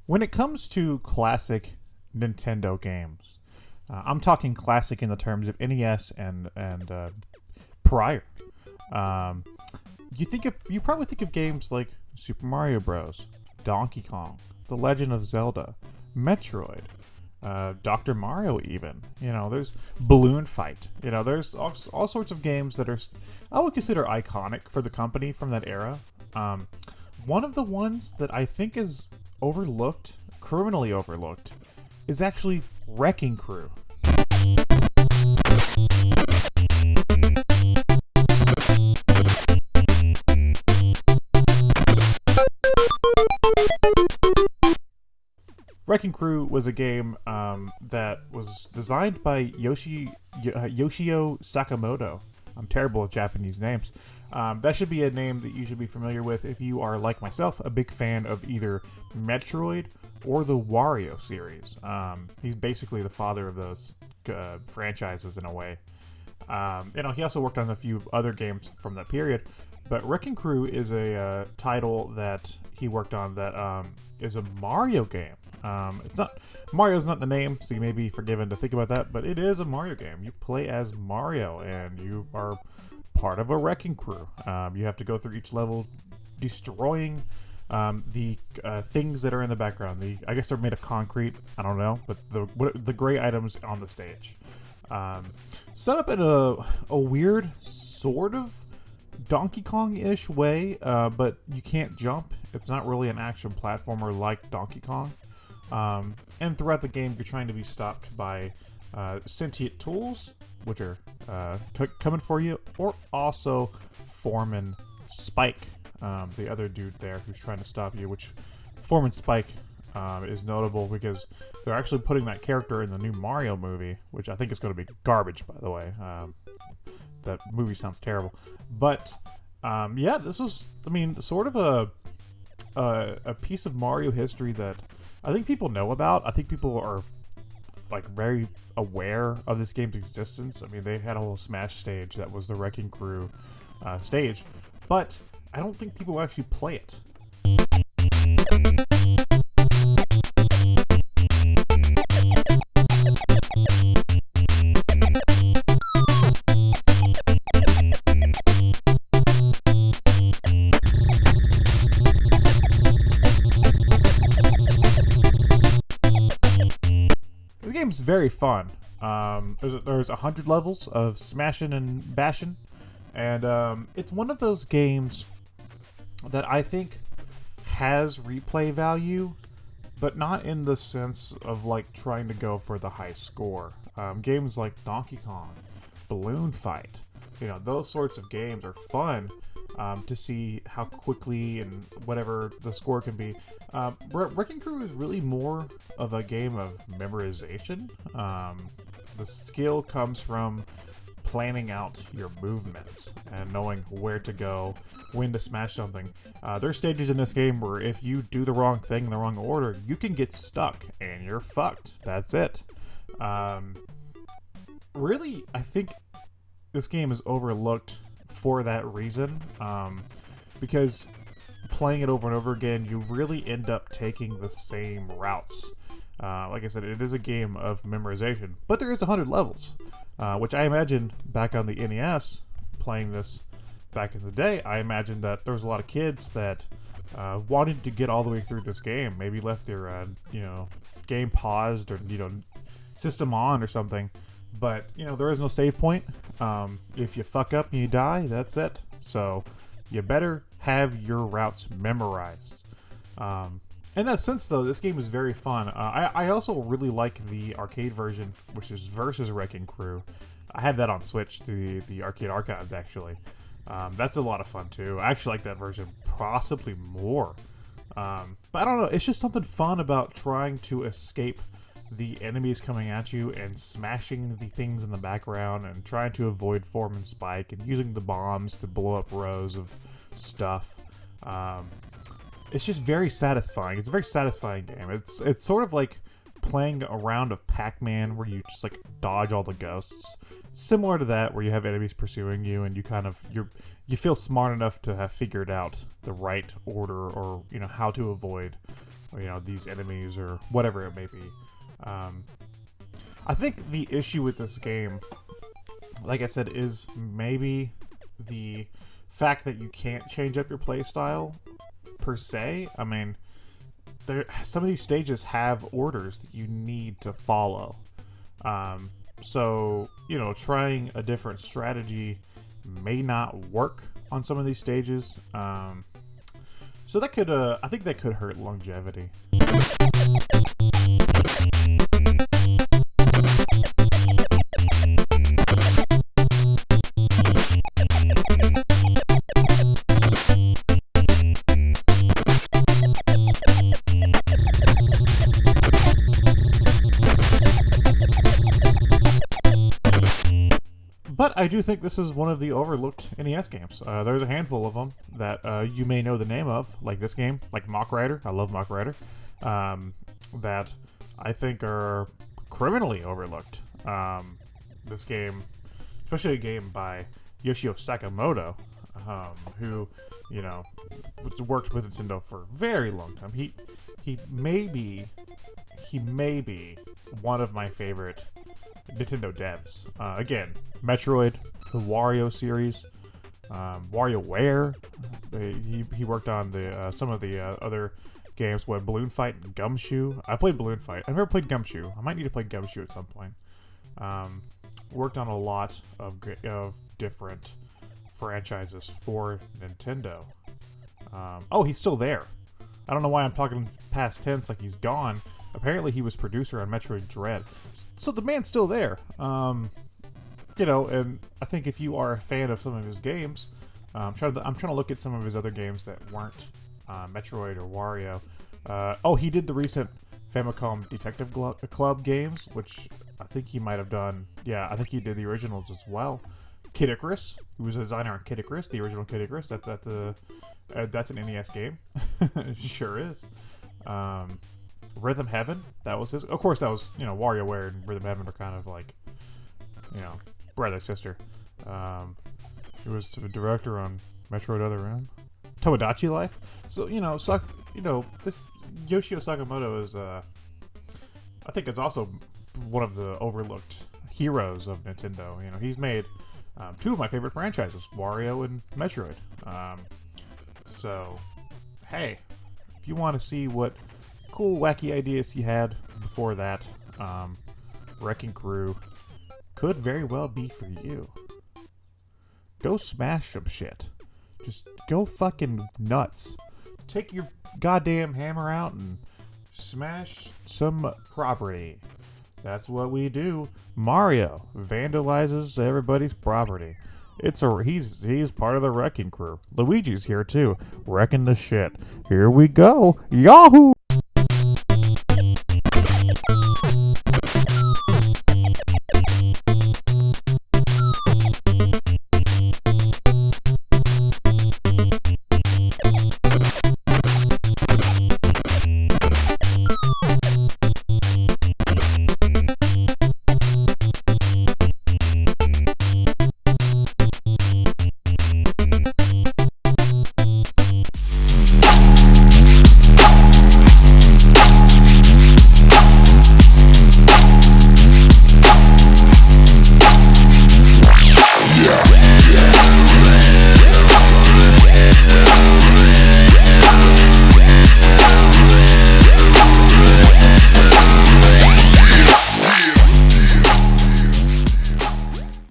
When it comes to classic Nintendo games, I'm talking classic in the terms of NES and prior. Um, you probably think of games like Super Mario Bros., Donkey Kong, The Legend of Zelda, Metroid, Dr. Mario even. There's Balloon Fight. There's all sorts of games that I would consider iconic for the company from that era. One of the ones that I think is overlooked, criminally overlooked, is actually Wrecking Crew. Wrecking Crew was a game that was designed by Yoshio Sakamoto. I'm terrible with Japanese names. That should be a name that you should be familiar with if you are, like myself, a big fan of either Metroid or the Wario series. He's basically the father of those franchises in a way. He also worked on a few other games from that period. But Wrecking Crew is a title that he worked on that is a Mario game. Mario's not the name, so you may be forgiven to think about that, but it is a Mario game. You play as Mario, and you are part of a wrecking crew. You have to go through each level destroying the things that are in the background. I guess they're made of concrete. I don't know, but the gray items on the stage. Set up in a weird sort of Donkey Kong-ish way, but you can't jump. It's not really an action platformer like Donkey Kong. And throughout the game, you're trying to be stopped by sentient tools, which are coming for you, or also Foreman Spike, the other dude there who's trying to stop you, which Foreman Spike is notable because they're actually putting that character in the new Mario movie, which I think is going to be garbage, by the way. That movie sounds terrible. But, this was, sort of a piece of Mario history that I think people know about. I think people are very aware of this game's existence. They had a whole Smash stage that was the Wrecking Crew stage, but I don't think people actually play it. This game's very fun. There's 100 levels of smashing and bashing, and it's one of those games that I think has replay value, but not in the sense of trying to go for the high score. Games like Donkey Kong, Balloon Fight, those sorts of games are fun to see how quickly and whatever the score can be. Wrecking Crew is really more of a game of memorization. The skill comes from planning out your movements and knowing where to go, when to smash something. There's stages in this game where if you do the wrong thing in the wrong order, you can get stuck and you're fucked. That's it. Really, I think this game is overlooked for that reason, because playing it over and over again, you really end up taking the same routes. Like I said, it is a game of memorization, but there is 100 levels, which I imagine back on the NES, playing this back in the day, I imagine that there was a lot of kids that wanted to get all the way through this game, maybe left their game paused or system on or something. But there is no save point. If you fuck up and you die, that's it. So you better have your routes memorized. In that sense, though, this game is very fun. I also really like the arcade version, which is Versus Wrecking Crew. I have that on Switch through the Arcade Archives, actually. That's a lot of fun, too. I actually like that version possibly more. But I don't know. It's just something fun about trying to escape the enemies coming at you and smashing the things in the background and trying to avoid Foreman Spike and using the bombs to blow up rows of stuff. It's just very satisfying. It's a very satisfying game. It's sort of like playing a round of Pac-Man where you just dodge all the ghosts. It's similar to that, where you have enemies pursuing you and you feel smart enough to have figured out the right order or how to avoid these enemies or whatever it may be. I think the issue with this game, like I said, is maybe the fact that you can't change up your playstyle per se. I mean, some of these stages have orders that you need to follow. So, trying a different strategy may not work on some of these stages. So that could, I think that could hurt longevity. But I do think this is one of the overlooked NES games. There's a handful of them that you may know the name of, like this game, like Mock Rider. I love Mock Rider. That I think are criminally overlooked. This game, especially a game by Yoshio Sakamoto, who, worked with Nintendo for a very long time. He may be one of my favorite Nintendo devs. Again, Metroid, the Wario series, WarioWare. He worked on the some of the other games, Balloon Fight and Gumshoe. I played Balloon Fight. I've never played Gumshoe. I might need to play Gumshoe at some point. Worked on a lot of different franchises for Nintendo. Oh, he's still there. I don't know why I'm talking past tense like he's gone. Apparently he was producer on Metroid Dread. So the man's still there. And I think if you are a fan of some of his games, I'm trying to look at some of his other games that weren't Metroid or Wario. He did the recent Famicom Detective Club games, which I think he might have done. Yeah, I think he did the originals as well. Kid Icarus, who was a designer on Kid Icarus, the original Kid Icarus. That's an NES game. It sure is. Rhythm Heaven, that was his. Of course, that was, WarioWare and Rhythm Heaven are kind of like, brother sister. He was the director on Metroid Other M, Tomodachi Life. So this Yoshio Sakamoto is, I think, is also one of the overlooked heroes of Nintendo. He's made two of my favorite franchises, Wario and Metroid. So, hey, if you want to see what cool, wacky ideas he had before that, Wrecking Crew could very well be for you. Go smash some shit. Just go fucking nuts. Take your goddamn hammer out and smash some property. That's what we do. Mario vandalizes everybody's property. He's part of the Wrecking Crew. Luigi's here too, wrecking the shit. Here we go. Yahoo!